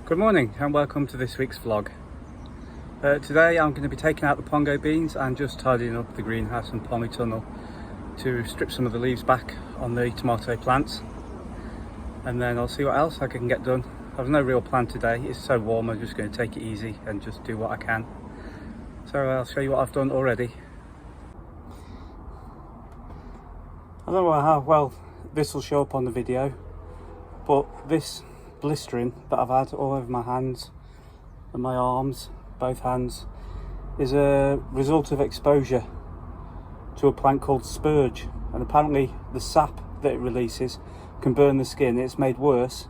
Good morning and welcome to this week's vlog. Today I'm going to be taking out the pongo beans and just tidying up the greenhouse and polytunnel to strip some of the leaves back on the tomato plants, and then I'll see what else I can get done. I've no real plan today, it's so warm. I'm just going to take it easy and just do what I can. So I'll show you what I've done already. I don't know how well this will show up on the video, but this blistering that I've had all over my hands and my arms, both hands, is a result of exposure to a plant called spurge, and apparently the sap that it releases can burn the skin. It's made worse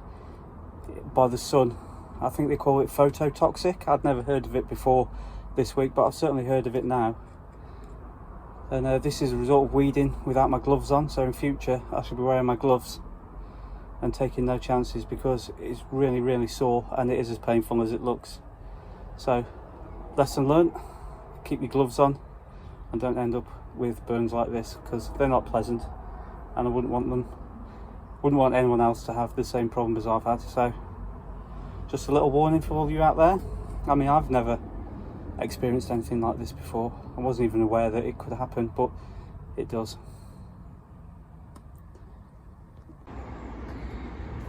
by the sun. I think they call it phototoxic. I'd never heard of it before this week, but I've certainly heard of it now. And this is a result of weeding without my gloves on, so in future I should be wearing my gloves and taking no chances, because it's really sore and it is as painful as it looks. So lesson learnt, keep your gloves on and don't end up with burns like this, because they're not pleasant and I wouldn't want anyone else to have the same problem as I've had. So just a little warning for all of you out there. I mean, I've never experienced anything like this before. I wasn't even aware that it could happen, but it does.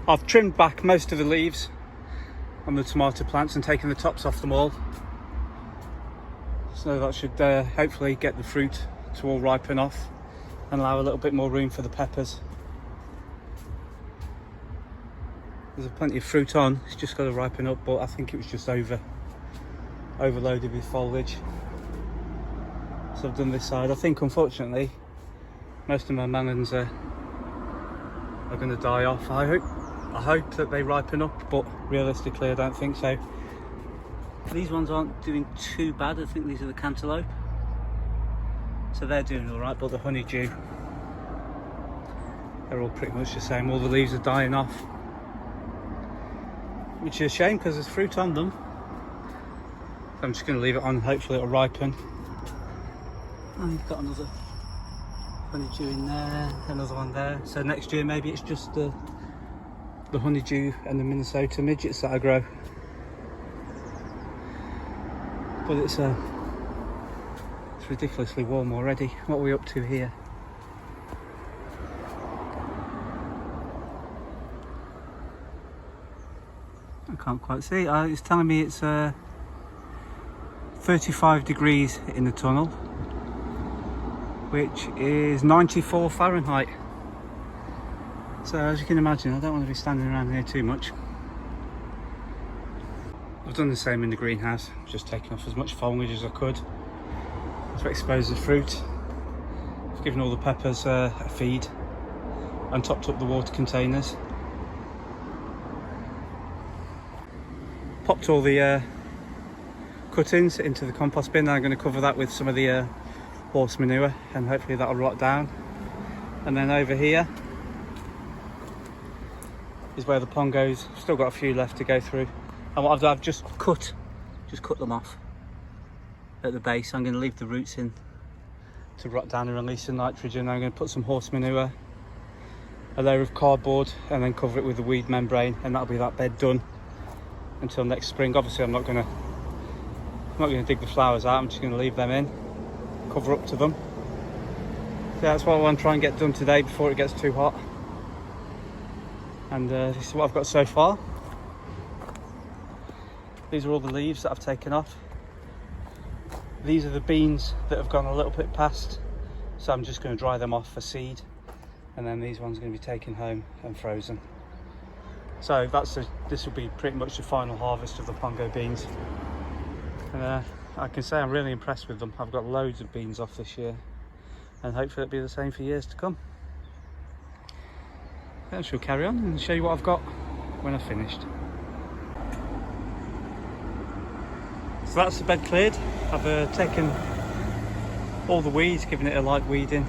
I've trimmed back most of the leaves on the tomato plants and taken the tops off them all, so that should hopefully get the fruit to all ripen off and allow a little bit more room for the peppers. There's plenty of fruit on, it's just got to ripen up, but I think it was just overloaded with foliage. So I've done this side. I think unfortunately most of my melons are going to die off. I hope that they ripen up, but realistically I don't think so. These ones aren't doing too bad. I think these are the cantaloupe, so they're doing all right, but the honeydew, they're all pretty much the same. All the leaves are dying off, which is a shame because there's fruit on them. So I'm just going to leave it on, hopefully it'll ripen. Oh, you've got another honeydew in there, another one there. So next year maybe it's just the honeydew and the Minnesota midgets that I grow. But it's ridiculously warm already. What are we up to here? I can't quite see. It's telling me it's 35 degrees in the tunnel, which is 94 Fahrenheit. So as you can imagine, I don't want to be standing around here too much. I've done the same in the greenhouse, just taken off as much foliage as I could to expose the fruit. I've given all the peppers a feed and topped up the water containers. Popped all the cuttings into the compost bin. I'm going to cover that with some of the horse manure, and hopefully that'll rot down. And then over here is where the pongos, still got a few left to go through, and what I've done, I've just cut them off at the base. I'm going to leave the roots in to rot down and release the nitrogen. I'm going to put some horse manure, a layer of cardboard, and then cover it with the weed membrane, and that'll be that bed done until next spring. Obviously I'm not going to dig the flowers out, I'm just going to leave them in, cover up to them. So that's what I want to try and get done today before it gets too hot. And this is what I've got so far. These are all the leaves that I've taken off. These are the beans that have gone a little bit past, so I'm just going to dry them off for seed, and then these ones are going to be taken home and frozen. So this will be pretty much the final harvest of the pongo beans. And I can say I'm really impressed with them. I've got loads of beans off this year, and hopefully it'll be the same for years to come. I shall carry on and show you what I've got when I've finished. So that's the bed cleared. I've taken all the weeds, given it a light weeding.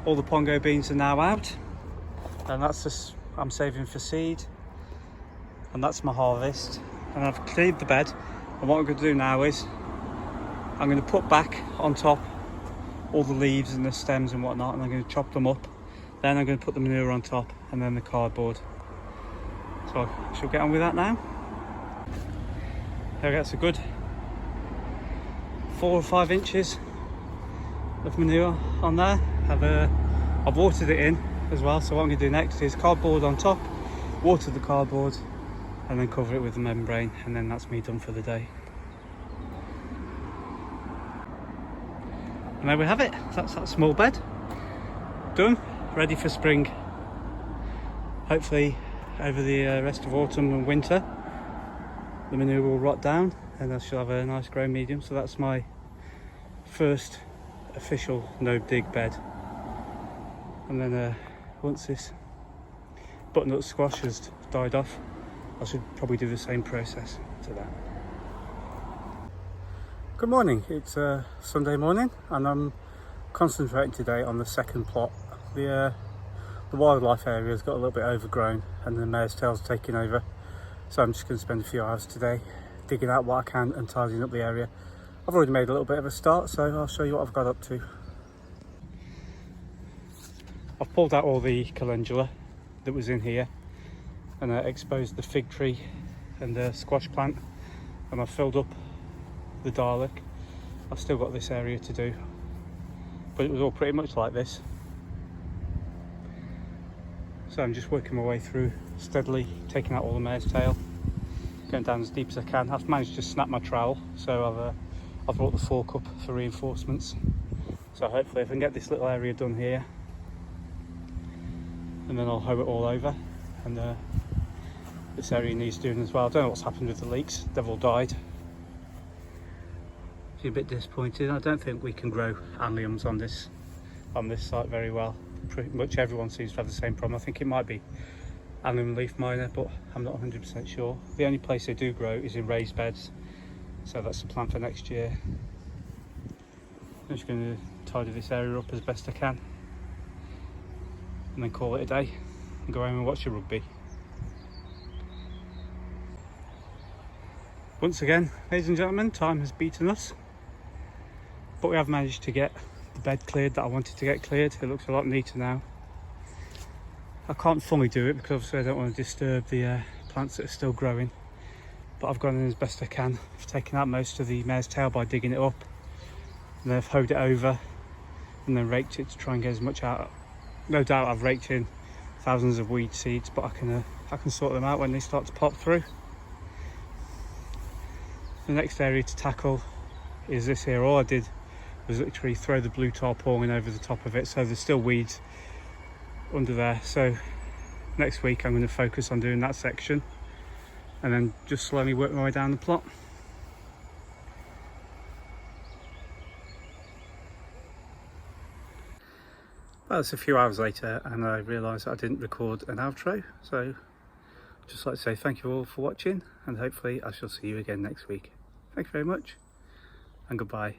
All the pongo beans are now out, and that's just I'm saving for seed, and that's my harvest. And I've cleared the bed, and what I'm going to do now is I'm going to put back on top all the leaves and the stems and whatnot, and I'm going to chop them up. Then I'm going to put the manure on top, and then the cardboard. So So I shall get on with that now. There we go, it's a good 4 or 5 inches of manure on there. I've watered it in as well, so what I'm going to do next is cardboard on top, water the cardboard and then cover it with the membrane, and then that's me done for the day. And there we have it, that's that small bed done, ready for spring. Hopefully over the rest of autumn and winter the manure will rot down and I shall have a nice growing medium. So that's my first official no dig bed, and then once this butternut squash has died off, I should probably do the same process to that. Good morning, it's Sunday morning and I'm concentrating today on the second plot. The wildlife area has got a little bit overgrown and the mare's tail's taking over, so I'm just going to spend a few hours today digging out what I can and tidying up the area. I've already made a little bit of a start, so I'll show you what I've got up to. I've pulled out all the calendula that was in here and exposed the fig tree and the squash plant, and I've filled up the garlic. I've still got this area to do, but it was all pretty much like this. So I'm just working my way through steadily, taking out all the mare's tail, going down as deep as I can. I've managed to snap my trowel, so I've brought the fork up for reinforcements. So hopefully if I can get this little area done here, and then I'll hoe it all over. And this area needs doing as well. I don't know what's happened with the leeks, they've all died. A bit disappointed. I don't think we can grow alliums on this site very well. Pretty much everyone seems to have the same problem. I think it might be allium leaf miner, but I'm not 100% sure. The only place they do grow is in raised beds, so that's the plan for next year. I'm just going to tidy this area up as best I can and then call it a day and go home and watch the rugby. Once again, ladies and gentlemen, time has beaten us, but we have managed to get the bed cleared that I wanted to get cleared. It looks a lot neater now. I can't fully do it because obviously I don't want to disturb the plants that are still growing, but I've gone in as best I can. I've taken out most of the mare's tail by digging it up, and then I've hoed it over and then raked it to try and get as much out. No doubt I've raked in thousands of weed seeds, but I can sort them out when they start to pop through. The next area to tackle is this here. All I did was literally throw the blue tarpaulin over the top of it, so there's still weeds under there. So next week I'm going to focus on doing that section and then just slowly work my way down the plot. Well, it's a few hours later and I realised I didn't record an outro, so I'd just like to say thank you all for watching, and hopefully I shall see you again next week. Thank you very much and goodbye.